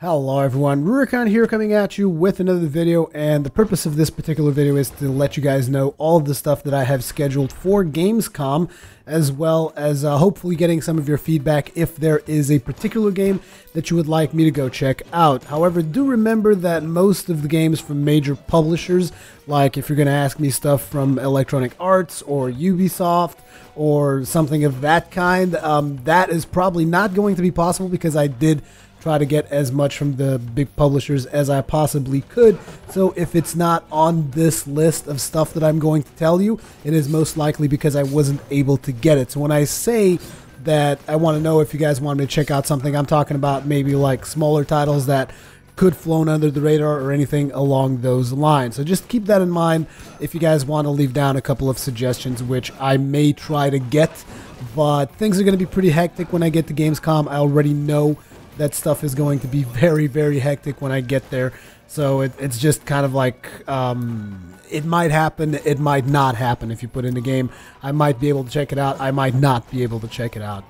Hello everyone, Rurikhan here coming at you with another video, and the purpose of this particular video is to let you guys know all of the stuff that I have scheduled for Gamescom, as well as hopefully getting some of your feedback if there is a particular game that you would like me to go check out. However, do remember that most of the games from major publishers, like if you're going to ask me stuff from Electronic Arts or Ubisoft or something of that kind, that is probably not going to be possible because I did try to get as much from the big publishers as I possibly could. So if it's not on this list of stuff that I'm going to tell you, it is most likely because I wasn't able to get it. So when I say that I want to know if you guys want me to check out something, I'm talking about maybe like smaller titles that could flown under the radar or anything along those lines. So just keep that in mind if you guys want to leave down a couple of suggestions, which I may try to get. But things are going to be pretty hectic when I get to Gamescom. I already know that stuff is going to be very, very hectic when I get there. So it's just kind of like, it might happen, it might not happen if you put in a game. I might be able to check it out, I might not be able to check it out.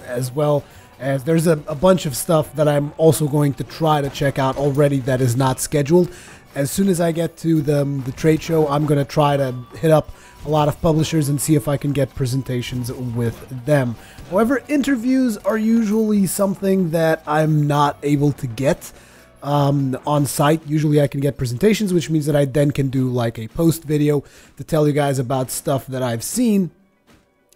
As well as there's a bunch of stuff that I'm also going to try to check out already that is not scheduled. As soon as I get to the trade show, I'm going to try to hit up a lot of publishers and see if I can get presentations with them. However, interviews are usually something that I'm not able to get on site. Usually I can get presentations, which means that I then can do like a post video to tell you guys about stuff that I've seen.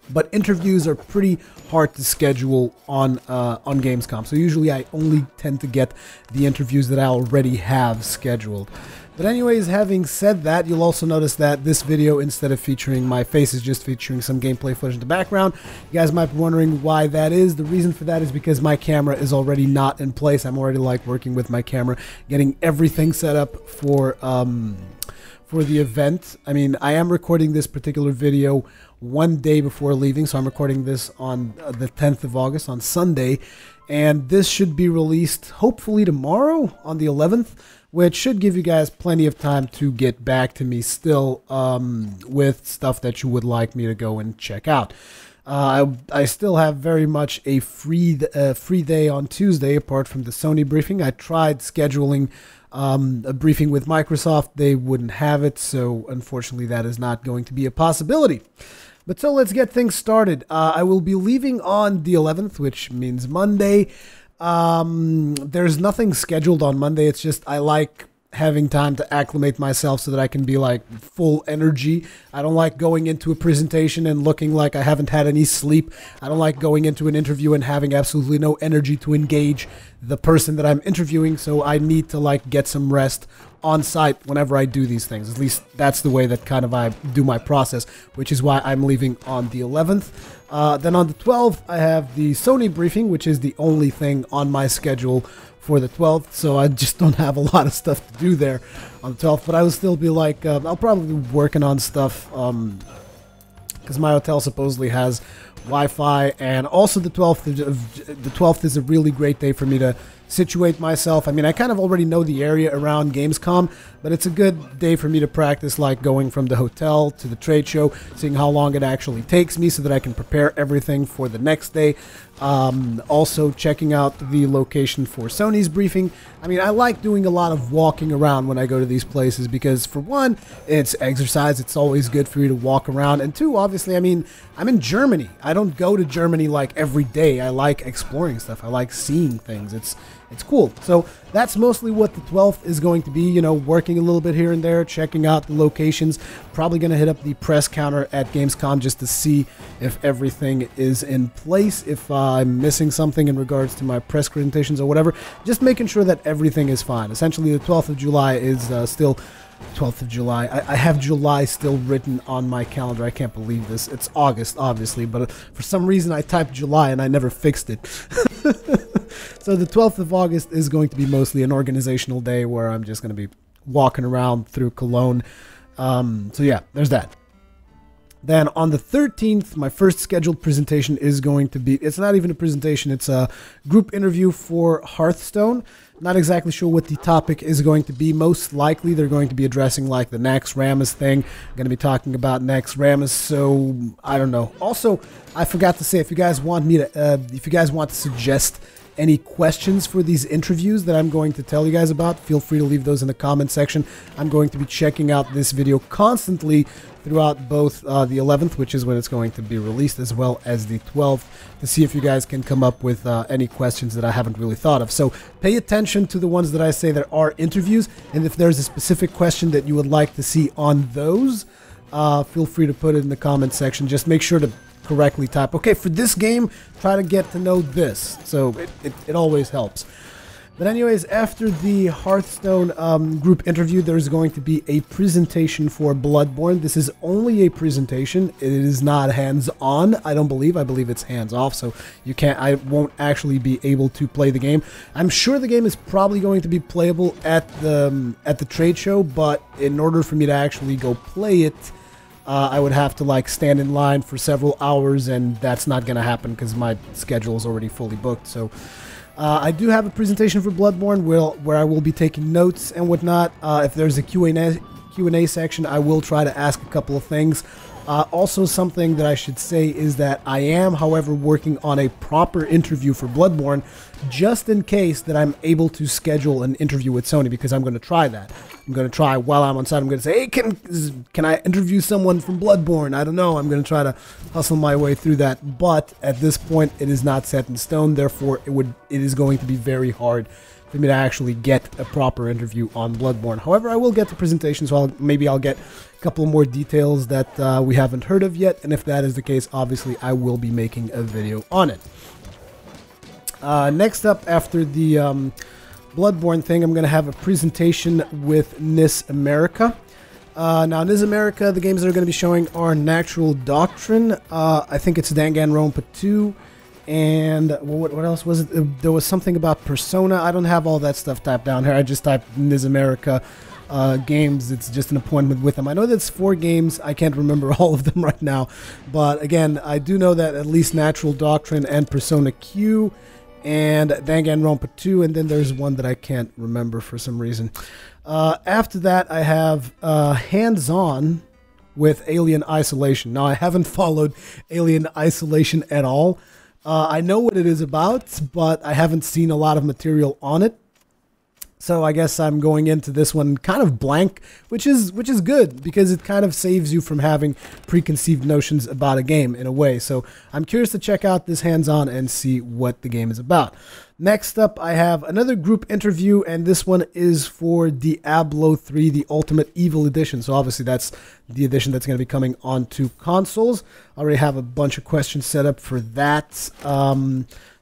But interviews are pretty hard to schedule on Gamescom. So usually I only tend to get the interviews that I already have scheduled. But anyways, having said that, you'll also notice that this video, instead of featuring my face, is just featuring some gameplay footage in the background. You guys might be wondering why that is. The reason for that is because my camera is already not in place. I'm already like working with my camera, getting everything set up for the event. I mean, I am recording this particular video one day before leaving, so I'm recording this on the 10th of August, on Sunday, and this should be released hopefully tomorrow on the 11th, which should give you guys plenty of time to get back to me still with stuff that you would like me to go and check out. I still have very much a free day on Tuesday, apart from the Sony briefing. I tried scheduling a briefing with Microsoft. They wouldn't have it, so unfortunately that is not going to be a possibility. But so let's get things started. I will be leaving on the 11th, which means Monday. There's nothing scheduled on Monday. It's just I like having time to acclimate myself so that I can be like full energy. I don't like going into a presentation and looking like I haven't had any sleep. I don't like going into an interview and having absolutely no energy to engage the person that I'm interviewing. So I need to like get some rest on site whenever I do these things. At least that's the way that kind of I do my process, which is why I'm leaving on the 11th. Then on the 12th, I have the Sony briefing, which is the only thing on my schedule for the 12th, so I just don't have a lot of stuff to do there on the 12th, but I will still be like, I'll probably be working on stuff, because my hotel supposedly has Wi-Fi, and also the 12th is a really great day for me to situate myself. I mean, I kind of already know the area around Gamescom, but it's a good day for me to practice, like going from the hotel to the trade show, seeing how long it actually takes me so that I can prepare everything for the next day. Also checking out the location for Sony's briefing. I mean, I like doing a lot of walking around when I go to these places because, for one, it's exercise. It's always good for you to walk around. And two, obviously, I mean, I'm in Germany. I don't go to Germany like every day. I like exploring stuff. I like seeing things. It's cool. So that's mostly what the 12th is going to be, you know, working a little bit here and there, checking out the locations. Probably going to hit up the press counter at Gamescom just to see if everything is in place, if I'm missing something in regards to my press presentations or whatever. Just making sure that everything is fine. Essentially, the 12th of July is still 12th of July. I have July still written on my calendar. I can't believe this. It's August, obviously, but for some reason I typed July and I never fixed it. So the 12th of August is going to be mostly an organizational day where I'm just going to be walking around through Cologne. So yeah, there's that. Then on the 13th, my first scheduled presentation is going to be, it's not even a presentation, it's a group interview for Hearthstone. Not exactly sure what the topic is going to be. Most likely they're going to be addressing like the Nax Rammus thing. I'm going to be talking about Nax Rammus, so I don't know. Also, I forgot to say, if you guys want me to, if you guys want to suggest any questions for these interviews that I'm going to tell you guys about, feel free to leave those in the comment section. I'm going to be checking out this video constantly throughout both the 11th, which is when it's going to be released, as well as the 12th, to see if you guys can come up with any questions that I haven't really thought of. So pay attention to the ones that I say that are interviews, and if there's a specific question that you would like to see on those, feel free to put it in the comment section. Just make sure to correctly type, okay, for this game, try to get to know this. So it always helps. But anyways, after the Hearthstone group interview, there's going to be a presentation for Bloodborne. This is only a presentation. It is not hands-on, I don't believe. I believe it's hands-off, so I won't actually be able to play the game. I'm sure the game is probably going to be playable at the trade show, but in order for me to actually go play it, I would have to like stand in line for several hours, and that's not going to happen because my schedule is already fully booked. So I do have a presentation for Bloodborne where I will be taking notes and whatnot. If there's a Q&A section, I will try to ask a couple of things. Also, something that I should say is that I am, however, working on a proper interview for Bloodborne, just in case that I'm able to schedule an interview with Sony, because I'm going to try that. I'm going to try while I'm on site. I'm going to say, hey, can I interview someone from Bloodborne? I don't know. I'm going to try to hustle my way through that. But at this point, it is not set in stone. Therefore, it is going to be very hard for me to actually get a proper interview on Bloodborne. However, I will get the presentation, so maybe I'll get a couple more details that we haven't heard of yet. And if that is the case, obviously, I will be making a video on it. Next up, after the Bloodborne thing, I'm going to have a presentation with NIS America. Now, NIS America, the games that are going to be showing are Natural Doctrine. I think it's Danganronpa 2. And what else was it? There was something about Persona. I don't have all that stuff typed down here. I just typed NIS America games. It's just an appointment with them. I know that's 4 games. I can't remember all of them right now. But again, I do know that at least Natural Doctrine and Persona Q and Danganronpa 2, and then there's one that I can't remember for some reason. After that, I have hands-on with Alien Isolation. Now, I haven't followed Alien Isolation at all. I know what it is about, but I haven't seen a lot of material on it. So I guess I'm going into this one kind of blank, which is good, because it kind of saves you from having preconceived notions about a game in a way. So I'm curious to check out this hands-on and see what the game is about. Next up, I have another group interview, and this one is for Diablo 3, the Ultimate Evil Edition. So obviously that's the edition that's going to be coming onto consoles. I already have a bunch of questions set up for that.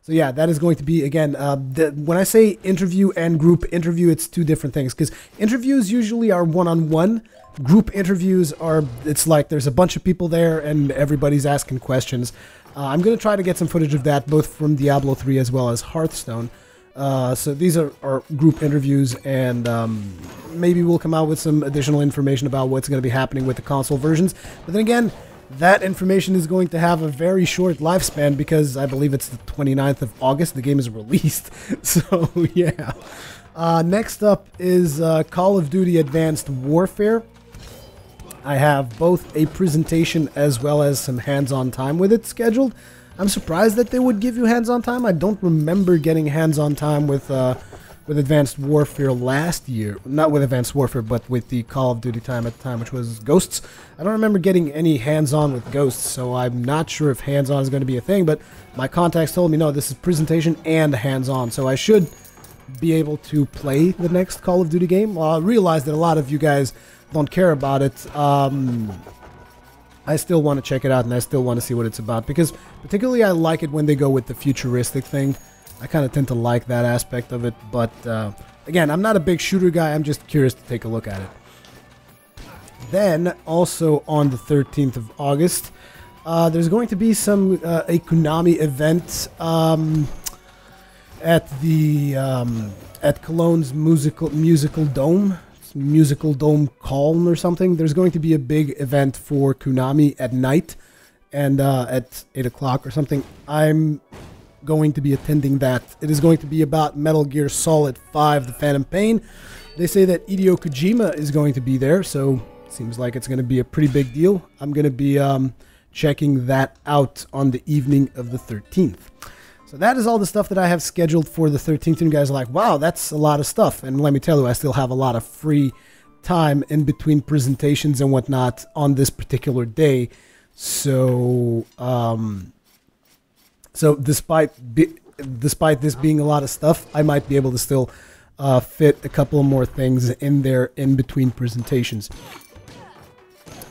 So yeah, that is going to be, again, when I say interview and group interview, it's 2 different things, because interviews usually are one-on-one. Group interviews are, it's like there's a bunch of people there and everybody's asking questions. I'm going to try to get some footage of that, both from Diablo 3 as well as Hearthstone. So these are group interviews, and maybe we'll come out with some additional information about what's going to be happening with the console versions. But then again, that information is going to have a very short lifespan, because I believe it's the 29th of August the game is released. So yeah. Next up is Call of Duty Advanced Warfare. I have both a presentation as well as some hands-on time with it scheduled. I'm surprised that they would give you hands-on time. I don't remember getting hands-on time with Advanced Warfare last year. Not with Advanced Warfare, but with the Call of Duty time at the time, which was Ghosts. I don't remember getting any hands-on with Ghosts, so I'm not sure if hands-on is going to be a thing, but my contacts told me, no, this is presentation and hands-on, so I should be able to play the next Call of Duty game. Well, I realize that a lot of you guys don't care about it. I still want to check it out, and I still want to see what it's about, because particularly I like it when they go with the futuristic thing. I kind of tend to like that aspect of it, but again, I'm not a big shooter guy. I'm just curious to take a look at it. Then, also on the 13th of August, there's going to be some a Konami event at Cologne's musical dome. Musical Dome Calm or something. There's going to be a big event for Konami at night, and at 8 o'clock or something. I'm going to be attending that. It is going to be about Metal Gear Solid 5, The Phantom Pain. They say that Hideo Kojima is going to be there, so it seems like it's going to be a pretty big deal. I'm going to be checking that out on the evening of the 13th. So that is all the stuff that I have scheduled for the 13th. And you guys are like, wow, that's a lot of stuff. And let me tell you, I still have a lot of free time in between presentations and whatnot on this particular day. So, despite this being a lot of stuff, I might be able to still fit a couple more things in there in between presentations.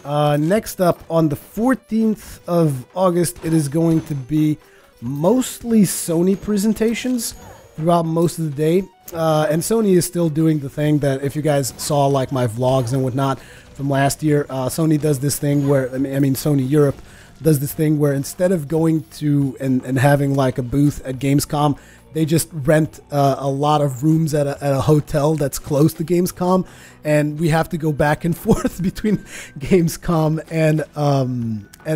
Next up, on the 14th of August, it is going to be mostly Sony presentations throughout most of the day. And Sony is still doing the thing that, if you guys saw like my vlogs and whatnot from last year, Sony does this thing where, I mean Sony Europe does this thing where instead of going to and having like a booth at Gamescom, they just rent a lot of rooms at a hotel that's close to Gamescom, and we have to go back and forth between Gamescom and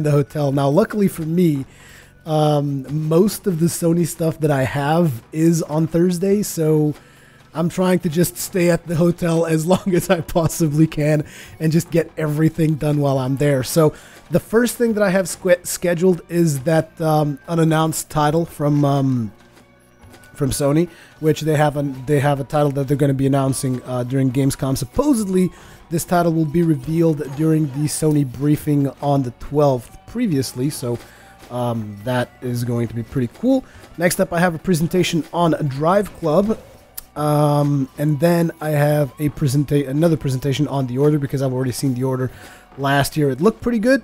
the hotel. Now, luckily for me, most of the Sony stuff that I have is on Thursday, so I'm trying to just stay at the hotel as long as I possibly can and just get everything done while I'm there. So the first thing that I have scheduled is that unannounced title from Sony, which they have a title that they're going to be announcing during Gamescom. Supposedly, this title will be revealed during the Sony briefing on the 12th previously, so that is going to be pretty cool. Next up, I have a presentation on Drive Club, and then I have another presentation on The Order, because I've already seen The Order last year. It looked pretty good.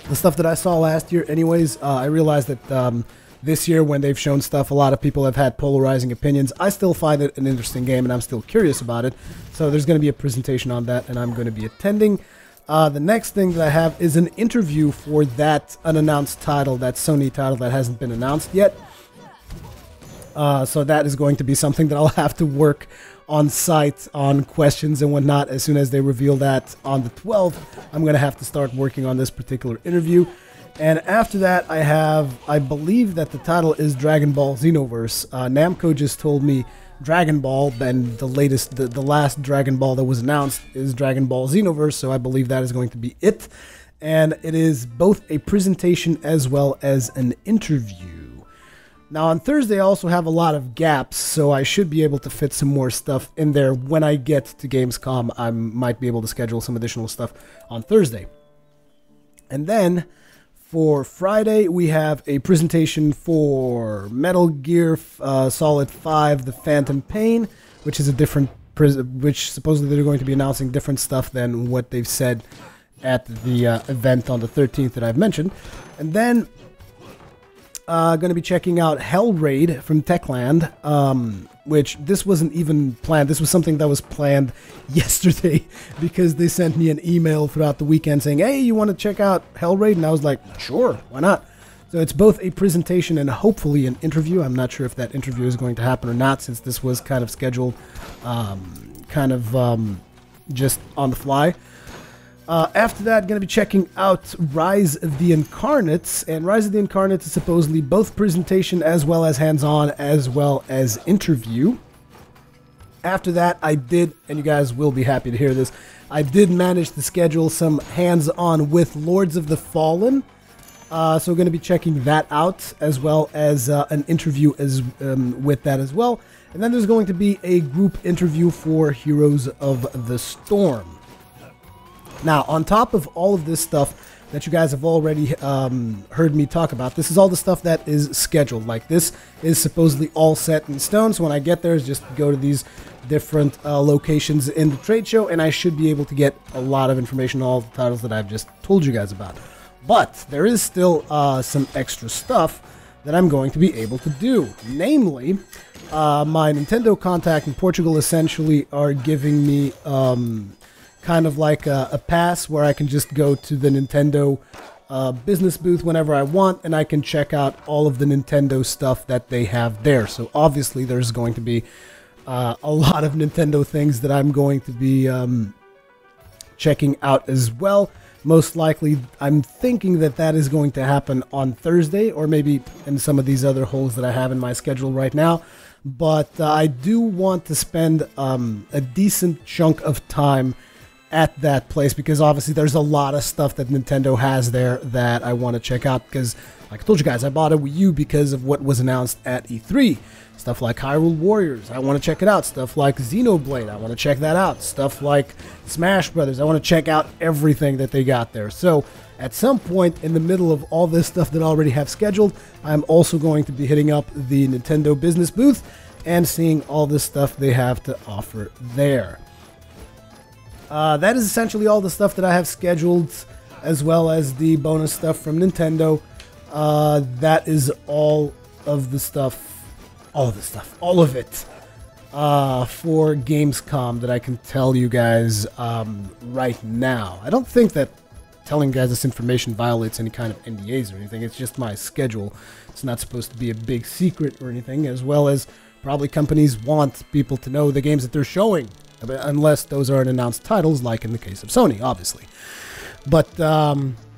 The stuff that I saw last year anyways, I realized that this year, when they've shown stuff, a lot of people have had polarizing opinions. I still find it an interesting game, and I'm still curious about it. So there's going to be a presentation on that, and I'm going to be attending. The next thing that I have is an interview for that unannounced title, that Sony title that hasn't been announced yet. So that is going to be something that I'll have to work on site on questions and whatnot. As soon as they reveal that on the 12th, I'm going to have to start working on this particular interview. And after that, I believe that the title is Dragon Ball Xenoverse. Namco just told me Dragon Ball, and the last Dragon Ball that was announced is Dragon Ball Xenoverse, so I believe that is going to be it. And it is both a presentation as well as an interview. Now on Thursday, I also have a lot of gaps, so I should be able to fit some more stuff in there. When I get to Gamescom, I might be able to schedule some additional stuff on Thursday. And then for Friday, we have a presentation for Metal Gear Solid 5: The Phantom Pain, which is a different, which supposedly they're going to be announcing different stuff than what they've said at the event on the 13th that I've mentioned. And then going to be checking out Hell Raid from Techland, which this wasn't even planned. This was something that was planned yesterday, because they sent me an email throughout the weekend saying, hey, you want to check out Hell Raid? And I was like, sure, why not? So it's both a presentation and hopefully an interview. I'm not sure if that interview is going to happen or not, since this was kind of scheduled just on the fly. After that, going to be checking out Rise of the Incarnates, and Rise of the Incarnates is supposedly both presentation as well as hands-on as well as interview. After that, I did, and you guys will be happy to hear this, I did manage to schedule some hands-on with Lords of the Fallen, so we're going to be checking that out, as well as an interview with that as well. And then there's going to be a group interview for Heroes of the Storm. Now, on top of all of this stuff that you guys have already heard me talk about, this is all the stuff that is scheduled. Like, this is supposedly all set in stone, so when I get there, just go to these different locations in the trade show, and I should be able to get a lot of information on all the titles that I've just told you guys about. But there is still some extra stuff that I'm going to be able to do. Namely, my Nintendo contact in Portugal essentially are giving me kind of like a pass where I can just go to the Nintendo business booth whenever I want, and I can check out all of the Nintendo stuff that they have there. So obviously there's going to be a lot of Nintendo things that I'm going to be checking out as well. Most likely, I'm thinking that that is going to happen on Thursday, or maybe in some of these other holes that I have in my schedule right now. But I do want to spend a decent chunk of time at that place, because obviously there's a lot of stuff that Nintendo has there that I want to check out, because like I told you guys, I bought a Wii U because of what was announced at E3. Stuff like Hyrule Warriors, I want to check it out. Stuff like Xenoblade, I want to check that out. Stuff like Smash Brothers, I want to check out everything that they got there. So at some point in the middle of all this stuff that I already have scheduled, I'm also going to be hitting up the Nintendo business booth and seeing all the stuff they have to offer there. That is essentially all the stuff that I have scheduled, as well as the bonus stuff from Nintendo. That is all of the stuff, all of it, for Gamescom that I can tell you guys right now. I don't think that telling you guys this information violates any kind of NDAs or anything. It's just my schedule. It's not supposed to be a big secret or anything, as well as probably companies want people to know the games that they're showing, unless those aren't announced titles, like in the case of Sony, obviously. But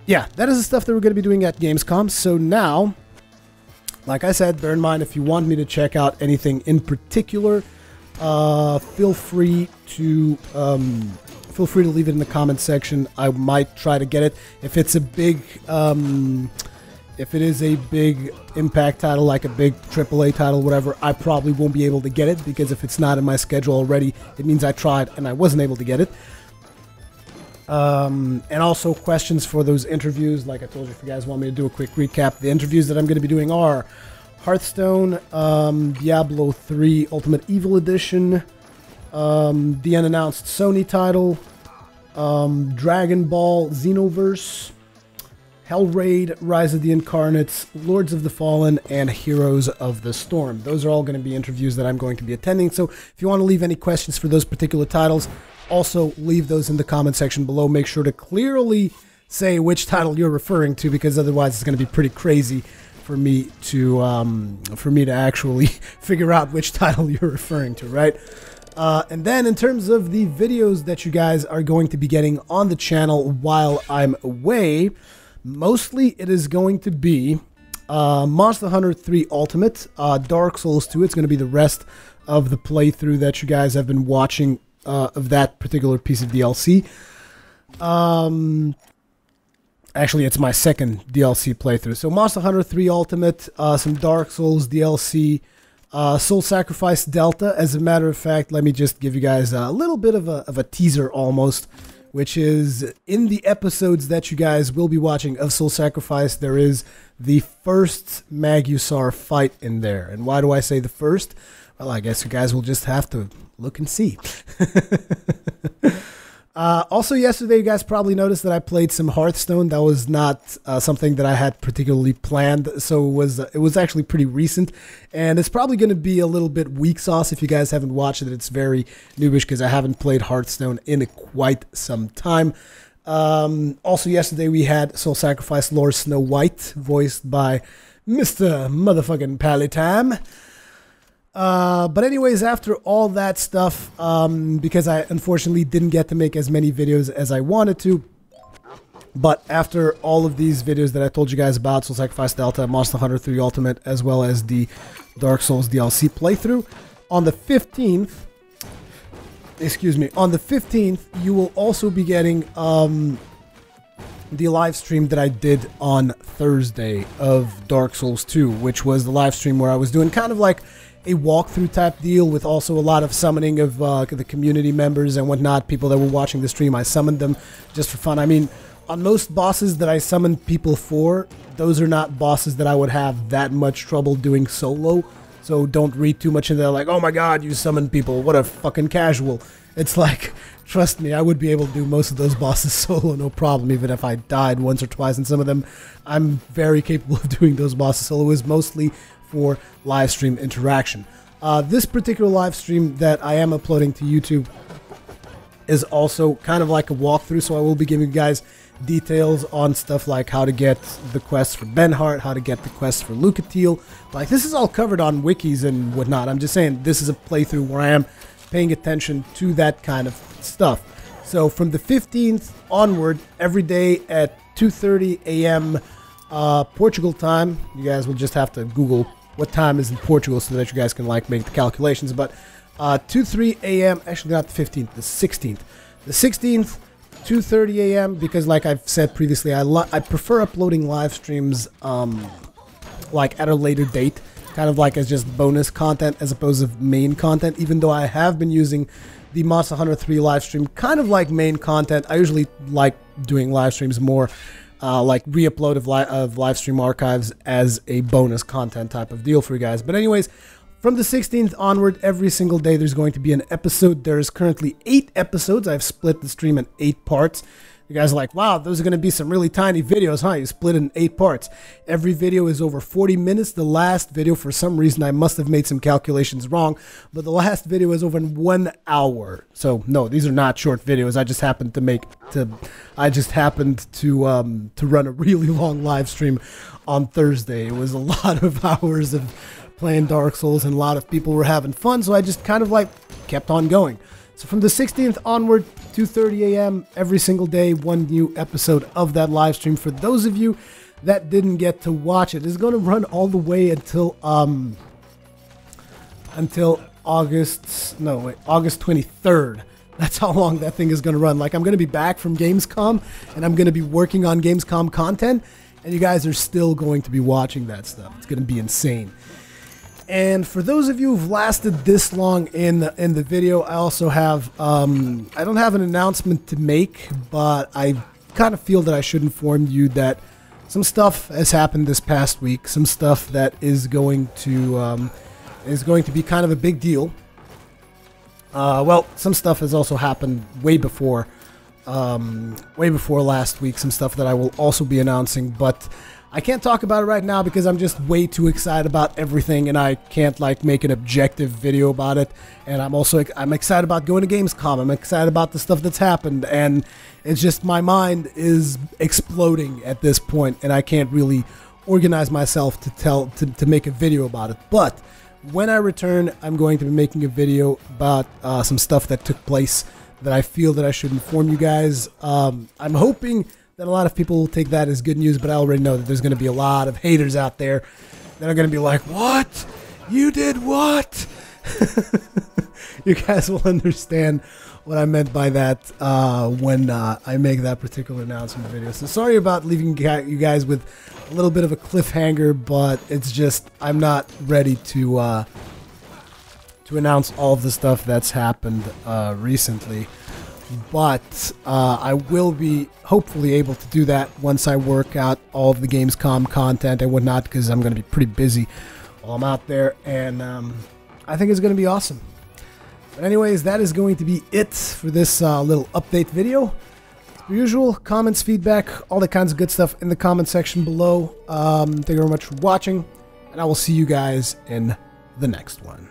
yeah, that is the stuff that we're going to be doing at Gamescom. So now, like I said, bear in mind, if you want me to check out anything in particular, feel free to leave it in the comments section. I might try to get it. If it's a big, if it is a big Impact title, like a big AAA title, whatever, I probably won't be able to get it, because if it's not in my schedule already, it means I tried and I wasn't able to get it. And also questions for those interviews. Like I told you, if you guys want me to do a quick recap, the interviews that I'm going to be doing are Hearthstone, Diablo 3 Ultimate Evil Edition, the unannounced Sony title, Dragon Ball Xenoverse, Hellraid, Rise of the Incarnates, Lords of the Fallen, and Heroes of the Storm. Those are all going to be interviews that I'm going to be attending. So if you want to leave any questions for those particular titles, also leave those in the comment section below. Make sure to clearly say which title you're referring to, because otherwise it's going to be pretty crazy for me to actually figure out which title you're referring to, right? And then in terms of the videos that you guys are going to be getting on the channel while I'm away, mostly it is going to be Monster Hunter 3 Ultimate, Dark Souls 2. It's going to be the rest of the playthrough that you guys have been watching of that particular piece of DLC. Actually, it's my second DLC playthrough. So Monster Hunter 3 Ultimate, some Dark Souls DLC, Soul Sacrifice Delta. As a matter of fact, let me just give you guys a little bit of a teaser almost, which is in the episodes that you guys will be watching of Soul Sacrifice, there is the first Magusar fight in there. And why do I say the first? Well, I guess you guys will just have to look and see. Also, yesterday, you guys probably noticed that I played some Hearthstone. That was not something that I had particularly planned, so it was actually pretty recent, and it's probably going to be a little bit weak sauce if you guys haven't watched it. It's very noobish because I haven't played Hearthstone in quite some time. Also, yesterday we had Soul Sacrifice Lord Snow White, voiced by Mr. Motherfucking Palitam. But anyways, after all that stuff, because I unfortunately didn't get to make as many videos as I wanted to, but after all of these videos that I told you guys about, Soul Sacrifice Delta, Monster Hunter 3 Ultimate, as well as the Dark Souls DLC playthrough, on the 15th, you will also be getting, the live stream that I did on Thursday of Dark Souls 2, which was the live stream where I was doing kind of like a walkthrough type deal, with also a lot of summoning of the community members and whatnot, people that were watching the stream. I summoned them just for fun. I mean, on most bosses that I summoned people for, those are not bosses that I would have that much trouble doing solo, so don't read too much into that, like, oh my god, you summoned people, what a fucking casual. It's like, trust me, I would be able to do most of those bosses solo, no problem, even if I died once or twice in some of them. I'm very capable of doing those bosses solo. It was mostly for live stream interaction. This particular live stream that I am uploading to YouTube is also kind of like a walkthrough, so I will be giving you guys details on stuff like how to get the quest for Benhart, how to get the quest for Lucatiel. Like, this is all covered on wikis and whatnot. I'm just saying this is a playthrough where I am paying attention to that kind of stuff. So from the 15th onward, every day at 2:30 a.m. Portugal time, you guys will just have to Google what time is in Portugal so that you guys can like make the calculations, but 2-3 a.m. actually not the 15th, the 16th. The 16th, 2:30 a.m. because, like I've said previously, I prefer uploading live streams like at a later date, kind of like as just bonus content as opposed to main content. Even though I have been using the Monster Hunter 3 live stream kind of like main content, I usually like doing live streams more like re-upload of live stream archives as a bonus content type of deal for you guys. But anyways, from the 16th onward, every single day there's going to be an episode. There's currently 8 episodes. I've split the stream in 8 parts. You guys are like, wow, those are going to be some really tiny videos, huh? You split it in 8 parts. Every video is over 40 minutes. The last video, for some reason, I must have made some calculations wrong, but the last video is over in 1 hour. So no, these are not short videos. I just happened to run a really long live stream on Thursday. It was a lot of hours of playing Dark Souls, and a lot of people were having fun, so I just kind of like kept on going. So from the 16th onward, 2:30 a.m. every single day, one new episode of that live stream. For those of you that didn't get to watch it, it's going to run all the way until August 23rd. That's how long that thing is going to run. Like, I'm going to be back from Gamescom, and I'm going to be working on Gamescom content, and you guys are still going to be watching that stuff. It's going to be insane. And for those of you who've lasted this long in the video, I also have, I don't have an announcement to make, but I kind of feel that I should inform you that some stuff has happened this past week, some stuff that is going to be kind of a big deal. Well, some stuff has also happened way before last week, some stuff that I will also be announcing, but I can't talk about it right now because I'm just way too excited about everything, and I can't like make an objective video about it. And I'm excited about going to Gamescom. I'm excited about the stuff that's happened, and it's just my mind is exploding at this point, and I can't really organize myself to make a video about it. But when I return, I'm going to be making a video about some stuff that took place that I feel that I should inform you guys. I'm hoping that a lot of people will take that as good news, but I already know that there's going to be a lot of haters out there that are going to be like, what? You did what? You guys will understand what I meant by that when I make that particular announcement video. So sorry about leaving you guys with a little bit of a cliffhanger, but it's just I'm not ready to announce all of the stuff that's happened recently. But I will be hopefully able to do that once I work out all of the Gamescom content and whatnot, because I'm going to be pretty busy while I'm out there, and I think it's going to be awesome. But anyways, that is going to be it for this little update video. As per usual, comments, feedback, all that kinds of good stuff in the comment section below. Thank you very much for watching, and I will see you guys in the next one.